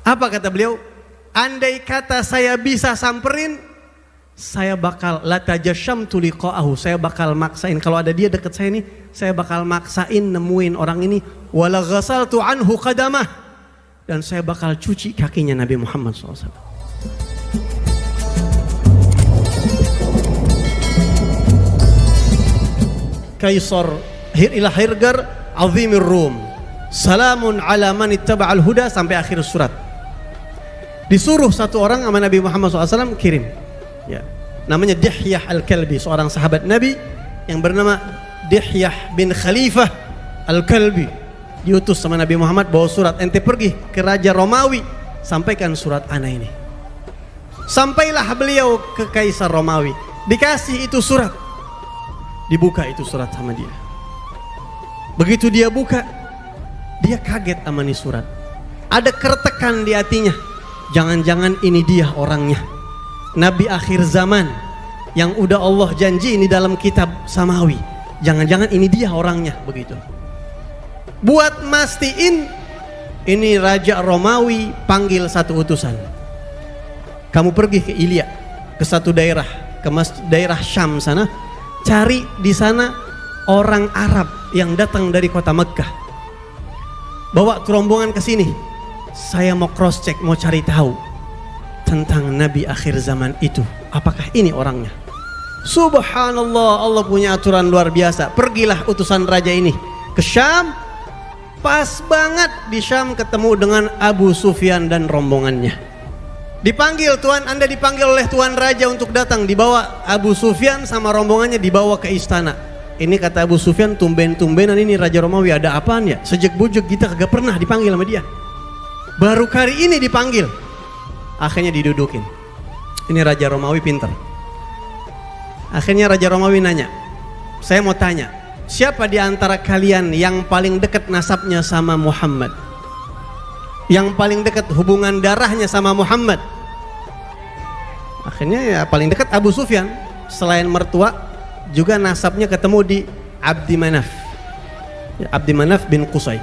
Apa kata beliau? Andai kata saya bisa samperin, saya bakal latajasham tuliqa'ahu, saya bakal maksain. Kalau ada dia dekat saya nih, saya bakal maksain nemuin orang ini. Wala ghasaltu anhu qadamah, dan saya bakal cuci kakinya Nabi Muhammad SAW. Kaisar ila Hirgar azimir Rum, salamun ala man ittaba'al huda, sampai akhir surat. Disuruh satu orang sama Nabi Muhammad SAW kirim, ya, namanya Dihyah Al-Kalbi, seorang sahabat Nabi yang bernama Dihyah bin Khalifah Al-Kalbi. Diutus sama Nabi Muhammad bawa surat, ente pergi ke Raja Romawi, sampaikan surat ana ini. Sampailah beliau ke Kaisar Romawi, dikasih itu surat, dibuka itu surat sama dia. Begitu dia buka, dia kaget sama nih surat. Ada kertekan di hatinya. Jangan-jangan ini dia orangnya, Nabi akhir zaman yang udah Allah janji ini dalam kitab samawi. Jangan-jangan ini dia orangnya, begitu. Buat mastiin, ini Raja Romawi panggil satu utusan. Kamu pergi ke Ilya, ke satu daerah, ke daerah Syam sana, cari di sana orang Arab yang datang dari kota Mekkah. Bawa rombongan ke sini. Saya mau cross check, mau cari tahu tentang Nabi akhir zaman itu. Apakah ini orangnya? Subhanallah, Allah punya aturan luar biasa. Pergilah utusan raja ini ke Syam. Pas banget di Syam ketemu dengan Abu Sufyan dan rombongannya. Dipanggil, Tuan, Anda dipanggil oleh Tuan Raja untuk datang. Dibawa Abu Sufyan sama rombongannya, dibawa ke istana. Ini kata Abu Sufyan, tumben-tumbenan ini Raja Romawi, ada apaan ya? Sejak bujuk kita kagak pernah dipanggil sama dia. Baru kali ini dipanggil. Akhirnya didudukin. Ini Raja Romawi pinter. Akhirnya Raja Romawi nanya, saya mau tanya, siapa di antara kalian yang paling dekat nasabnya sama Muhammad? Yang paling dekat hubungan darahnya sama Muhammad? Akhirnya ya paling dekat Abu Sufyan. Selain mertua, juga nasabnya ketemu di Abdi Manaf, ya, Abdi Manaf bin Qusay.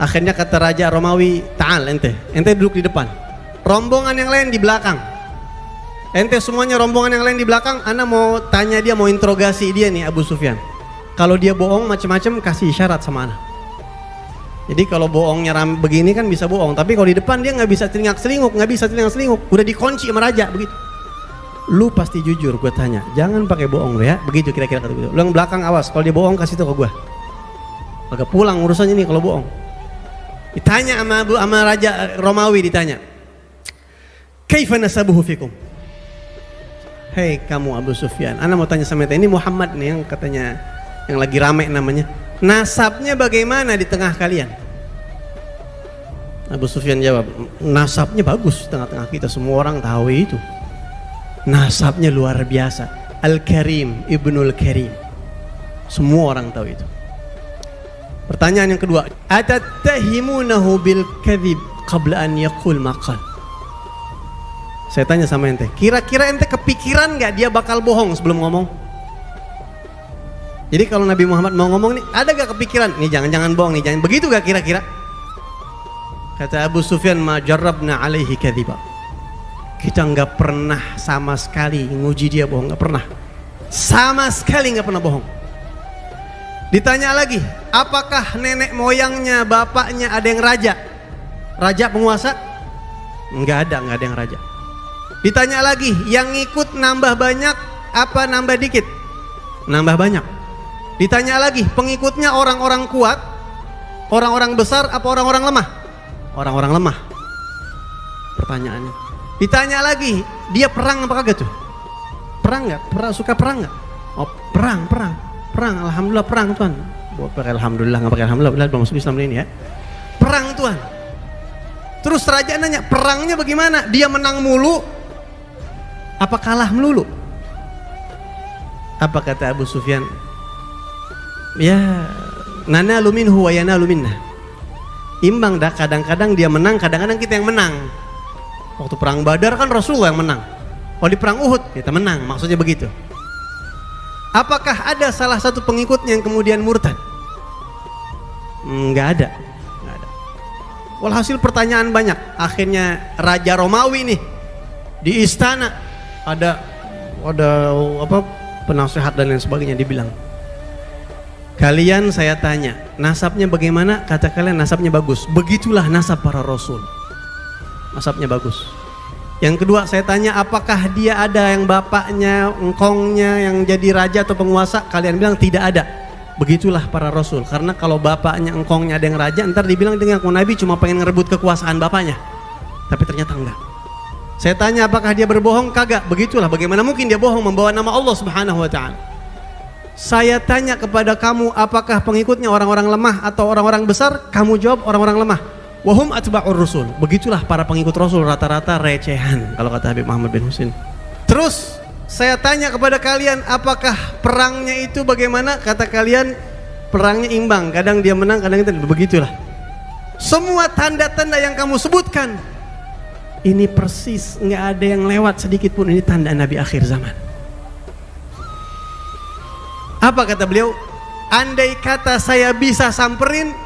Akhirnya kata Raja Romawi, ta'al ente duduk di depan, rombongan yang lain di belakang. Ente semuanya rombongan yang lain di belakang. Ana mau tanya dia, mau interogasi dia nih Abu Sufyan. Kalau dia bohong macam-macam, kasih isyarat sama ana. Jadi kalau bohongnya begini kan bisa bohong, tapi kalau di depan dia nggak bisa telinga selinguk, udah dikunci sama raja begitu. Lu pasti jujur, gue tanya, jangan pakai bohong lo ya, begitu kira-kira kata gitu. Lu yang belakang awas, kalau dia bohong kasih tau ke gue. Agak pulang urusannya nih kalau bohong. Ditanya sama Raja Romawi, ditanya, kaifa nasabuhu fikum? Hei kamu Abu Sufyan, ana mau tanya sama ini Muhammad nih yang katanya yang lagi rame namanya, nasabnya bagaimana di tengah kalian? Abu Sufyan jawab, nasabnya bagus, tengah-tengah kita semua orang tahu itu. Nasabnya luar biasa, Al-Karim, Ibnul Karim. Semua orang tahu itu. Pertanyaan yang kedua, atattahimunahu bil kadhib qabla an yaqul maqal? Saya tanya sama ente, kira-kira ente kepikiran nggak dia bakal bohong sebelum ngomong? Jadi kalau Nabi Muhammad mau ngomong nih, ada gak kepikiran nih jangan-jangan bohong nih, jangan begitu gak kira-kira? Kata Abu Sufyan, ma jarrabna alaihi kadhiba. Kita nggak pernah sama sekali nguji dia bohong, nggak pernah. Sama sekali nggak pernah bohong. Ditanya lagi, apakah nenek moyangnya, bapaknya ada yang raja? Raja penguasa? Nggak ada yang raja. Ditanya lagi, yang ikut nambah banyak apa nambah dikit? Nambah banyak. Ditanya lagi, pengikutnya orang-orang kuat, orang-orang besar apa orang-orang lemah? Orang-orang lemah. Pertanyaannya. Ditanya lagi, dia perang apa kagak tuh? Perang nggak? Suka perang nggak? Oh perang. Alhamdulillah perang Tuhan. Pakai alhamdulillah, nggak pakai alhamdulillah, belum masuk Islam ini ya. Perang Tuhan. Terus raja nanya, perangnya bagaimana? Dia menang mulu, apa kalah melulu? Apa kata Abu Sufyan? Ya, nanalu minhu wa yanalu minna. Imbang dah, kadang-kadang dia menang, kadang-kadang kita yang menang. Waktu perang Badar kan Rasulullah yang menang. Kalau di perang Uhud kita menang, maksudnya begitu. Apakah ada salah satu pengikutnya yang kemudian murtad? Nggak ada. Walhasil pertanyaan banyak. Akhirnya Raja Romawi nih di istana ada apa penasehat dan lain sebagainya, dibilang, kalian saya tanya nasabnya bagaimana, kata kalian nasabnya bagus. Begitulah nasab para rasul, nasabnya bagus. Yang kedua saya tanya apakah dia ada yang bapaknya, engkongnya yang jadi raja atau penguasa, kalian bilang tidak ada. Begitulah para rasul, karena kalau bapaknya, engkongnya ada yang raja, ntar dibilang dengan Nabi cuma pengen ngerebut kekuasaan bapaknya, tapi ternyata enggak. Saya tanya apakah dia berbohong, kagak. Begitulah, bagaimana mungkin dia bohong membawa nama Allah Subhanahu wa ta'ala. Saya tanya kepada kamu apakah pengikutnya orang-orang lemah atau orang-orang besar, kamu jawab orang-orang lemah. Wahum atba'ur rusul. Begitulah para pengikut Rasul, rata-rata recehan kalau kata Habib Muhammad bin Husin. Terus saya tanya kepada kalian apakah perangnya itu bagaimana, kata kalian perangnya imbang, kadang dia menang kadang itu. Begitulah. Semua tanda-tanda yang kamu sebutkan ini persis, nggak ada yang lewat sedikit pun, ini tanda Nabi akhir zaman. Apa kata beliau? Andai kata saya bisa samperin,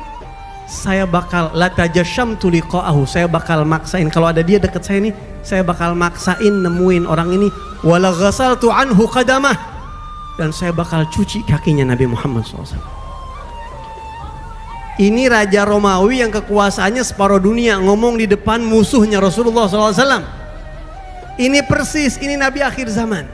saya bakal latajashamtu liqa'ahu, saya bakal maksain, kalau ada dia dekat saya nih, saya bakal maksain nemuin orang ini, wala ghasaltu anhu qadamah, dan saya bakal cuci kakinya Nabi Muhammad SAW. Ini Raja Romawi yang kekuasaannya separuh dunia ngomong di depan musuhnya Rasulullah SAW. Ini persis, ini Nabi akhir zaman.